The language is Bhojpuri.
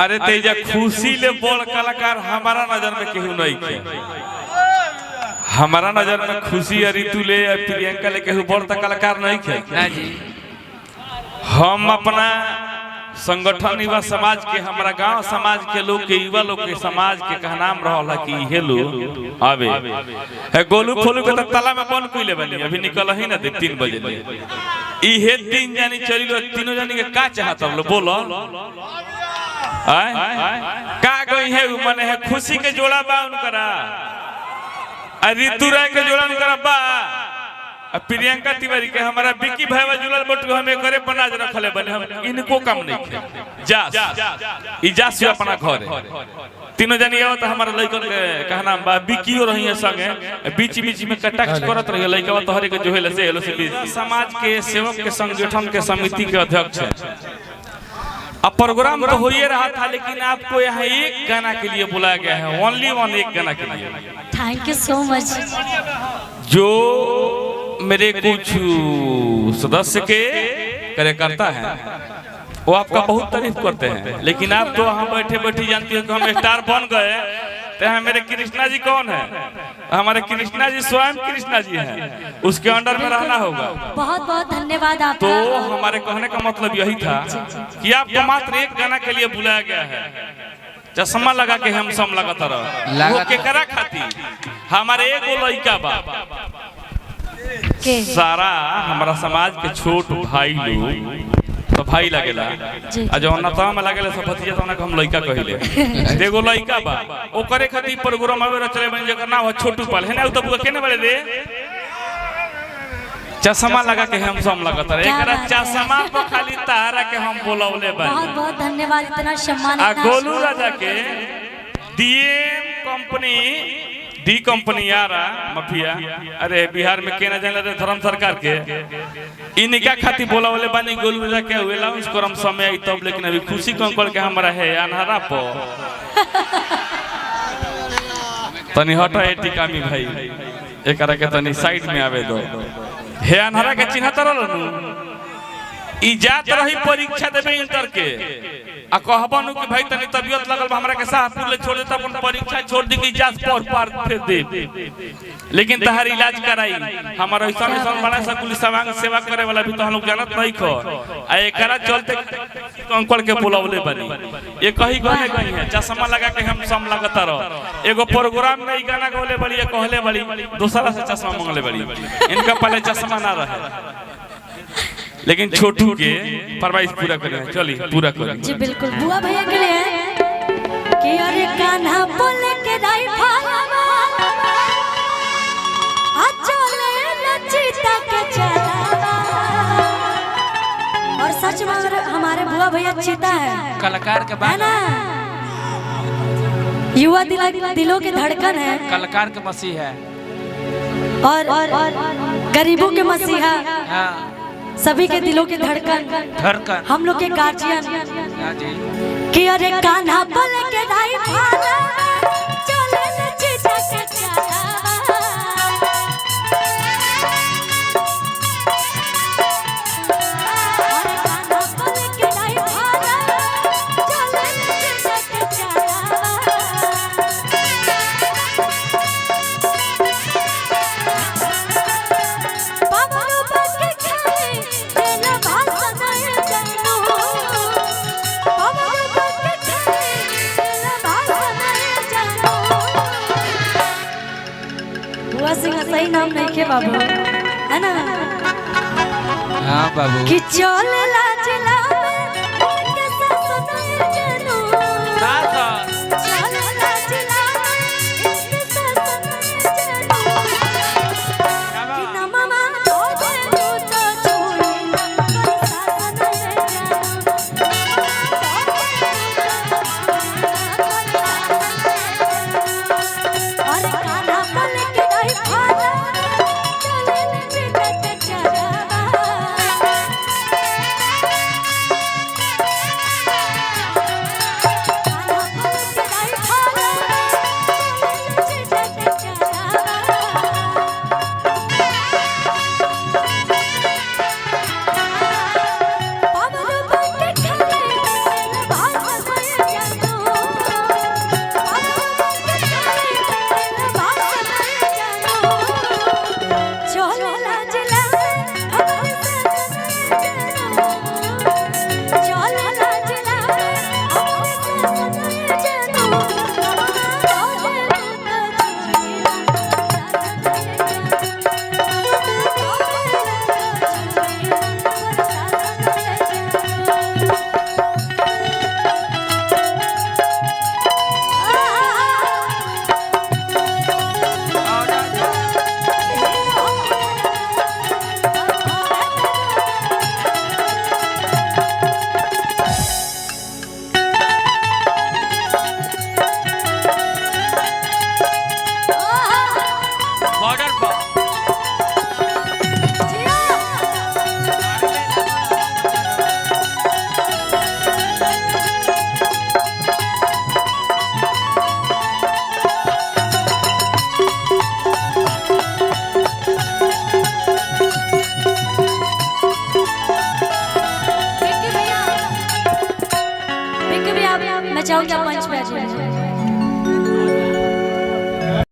अरे तेजा खुशी ले बोल कलाकार हमारा नजर में केहू नहीं के। हमारा नजर में खुशी ऋतु ले प्रियंका ले केहू बोल कलाकार नहीं के। हम अपना संगठन युवा समाज के हमारा गांव समाज के लोग के युवा लोग के समाज के कहनाम रहला कि हे लोग आवे है गोलू फोलू के ताला में बंद कइले बनी अभी निकल ही ना दे 3 बजे ले इहे 3 जानी चलिलो तीनों जानी के का चाहत हम लोग बोलो आय का गई है माने है खुशी के जोड़ा बा उनकरा ऋतु राय के जोड़ा उनकरा बा प्रियंका तिवारी के हमारा बिकी भाईवा जुलल बटू हमें करे बनाज रखले बने हम इनको काम नहीं खे जा इजा से अपना घर तीनों जनी आवत हमारा लइकन के कहना बा बिकी और रही संगे बीच बीच में कटाक्ष करत रही लइकवा तोहरे के जोहेले से हेलो से समाज के सेवक के संगठन के समिति के अध्यक्ष है। अब प्रोग्राम तो हो ही रहा था लेकिन आपको यहाँ एक गाना के लिए बुलाया गया है ओनली वन एक गाना के लिए। Thank you so much. जो मेरे कुछ सदस्य के कार्यकर्ता हैं वो आपका बहुत तारीफ करते हैं लेकिन आप तो हम बैठे बैठे जानती हो कि हम स्टार बन गए तो मेरे कृष्णा जी कौन है? हमारे कृष्णा जी स्वयं कृष्णा जी हैं उसके अंडर में रहना होगा। बहुत बहुत धन्यवाद आपका। तो हमारे कहने का मतलब यही था कि आपको मात्र एक गाना के लिए बुलाया गया है। चश्मा लगा के हम सम लगाता रहो वो केकरा खाती हमारे एगो लइका बा सारा हमारा समाज के छोट भाई लोग तो भाई लगेला जो नता में लगेला सब भतीजा तो हम लइका कहिले देखो लइका बा ओकरे खातिर प्रोग्राम आवे चले बन जेकर नाम छोटू पाल है ना तो बुआ केने बड़े रे चश्मा लगा के हम सम लगत रहे एकरा चश्मा पर खाली तारा के हम बोलौले बा। बहुत बहुत धन्यवाद इतना सम्मान। आ गोलू राजा के डीएम कंपनी डी कंपनी यारा माफिया अरे बिहार में केना जाने रे धर्म सरकार के इनका खाती बोला वाले बानी गोलू राजा के हुए लाउंज करम समय आई तब लेकिन अभी खुशी कंकड़ के हमरा है अनहरा पो तनी हटा एटी कामी भाई एकरा के तनी साइड में आवे दो हे अनहरा के चिन्ह तरल नु ई जात रही परीक्षा देबे इंटर के आ कहबनु कि भाई तनी तबियत लगल हमरा के शाहपुर ले छोड़ देता अपन परीक्षा छोड़ दी कि इजाज पर पार फिर दे लेकिन तहार इलाज कराई हमर ऐसा बड़ा सा पुलिस सेवा करे वाला भी तो हम लोग जानत नहीं खो आ एकरा चलते कंकड़ के बुलावले बनी ये कही गने कही है चश्मा लगा के हम सम लगता रहो एगो प्रोग्राम में ई गाना गौले बड़ी कहले बड़ी दूसरा से चश्मा मांगले बड़ी इनका पहले चश्मा ना रहे लेकिन छोटू के फरमाइश पूरा करें चलिए पूरा करें जी बिल्कुल बुआ भैया के लिए कि अरे कान्हा बोले के राइफल आ चले नचीता के चलावा और सच में हमारे बुआ भैया चीता है कलाकार के है ना युवा दिलों के धड़कन है कलाकार के मसीह है और गरीबों के मसीहा सभी के दिलों के धड़कन हम लोग के गार्जियन कि अरे कान्हा बोले के राइफल चले नचीता के चलावा अरे कान्हा बोले के राइफल चले नचीता के चलावा बाबू बाके खाए तेरा भाषण है जानो बाबू बाके खाए तेरा भाषण है जानो बुआ सिंह सही नाम नहीं के बाबू है ना हां बाबू कि चले ला जिला में उनके शासन है जानो दादा चले ला जिला में उनके शासन है जानो कि ना मामा तो दे तो छोड़ी कोई शासन है जानो अरे कान्हा बोले के राइफल चले नचीता के चलावा चाहूंगी आप मंच पे आ जाइए।